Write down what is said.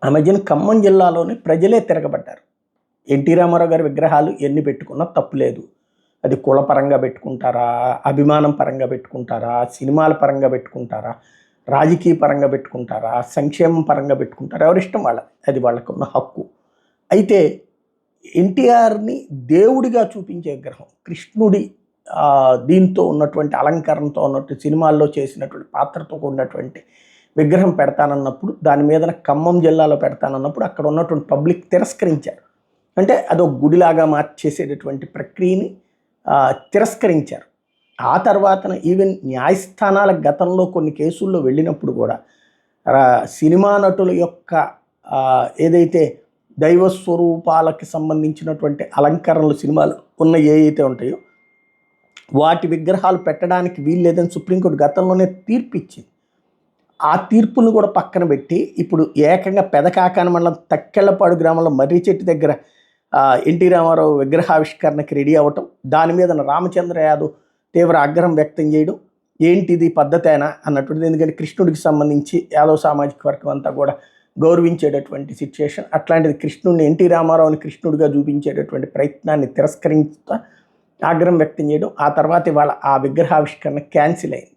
ఆ మధ్యన ఖమ్మం జిల్లాలోని ప్రజలే తిరగబడ్డారు. ఎన్టీ రామారావు గారి విగ్రహాలు ఎన్ని పెట్టుకున్నా తప్పులేదు. అది కుల పరంగా పెట్టుకుంటారా, అభిమానం పరంగా పెట్టుకుంటారా, సినిమాల పరంగా పెట్టుకుంటారా, రాజకీయ పరంగా పెట్టుకుంటారా, సంక్షేమం పరంగా పెట్టుకుంటారా, ఎవరిష్టం వాళ్ళది. అది వాళ్ళకున్న హక్కు. అయితే ఎన్టీఆర్ని దేవుడిగా చూపించే విగ్రహం, కృష్ణుడి దీంతో ఉన్నటువంటి అలంకరణతో ఉన్నట్టు సినిమాల్లో చేసినటువంటి పాత్రతో కూడినటువంటి విగ్రహం పెడతానన్నప్పుడు, దాని మీద ఖమ్మం జిల్లాలో పెడతానన్నప్పుడు అక్కడ ఉన్నటువంటి పబ్లిక్ తిరస్కరించారు. అంటే అదొక గుడిలాగా మార్చేసేటటువంటి ప్రక్రియని తిరస్కరించారు. ఆ తర్వాతన ఈవెన్ న్యాయస్థానాల గతంలో కొన్ని కేసుల్లో వెళ్ళినప్పుడు కూడా సినిమా నటుల యొక్క ఏదైతే దైవ స్వరూపాలకి సంబంధించినటువంటి అలంకరణలు సినిమాలు ఉన్న ఏవైతే ఉంటాయో వాటి విగ్రహాలు పెట్టడానికి వీల్లేదని సుప్రీంకోర్టు గతంలోనే తీర్పు ఇచ్చింది. ఆ తీర్పును కూడా పక్కన పెట్టి ఇప్పుడు ఏకంగా పెదకాకాని మండలం తక్కెళ్లపాడు గ్రామంలో మర్రి చెట్టు దగ్గర ఎన్టీ రామారావు విగ్రహావిష్కరణకి రెడీ అవ్వటం, దాని మీద రామచంద్ర యాదవ్ తీవ్ర ఆగ్రహం వ్యక్తం చేయడం, ఏంటిది పద్ధతేనా అన్నటువంటిది. ఎందుకంటే కృష్ణుడికి సంబంధించి యాదవ్ సామాజిక వర్గం అంతా కూడా గౌరవించేటటువంటి సిచ్యుయేషన్. అట్లాంటిది కృష్ణుడిని, ఎన్టీ రామారావుని కృష్ణుడిగా చూపించేటటువంటి ప్రయత్నాన్ని తిరస్కరించుతా ఆగ్రహం వ్యక్తం చేయడం. ఆ తర్వాత ఇవాళ ఆ విగ్రహావిష్కరణ క్యాన్సిల్ అయింది.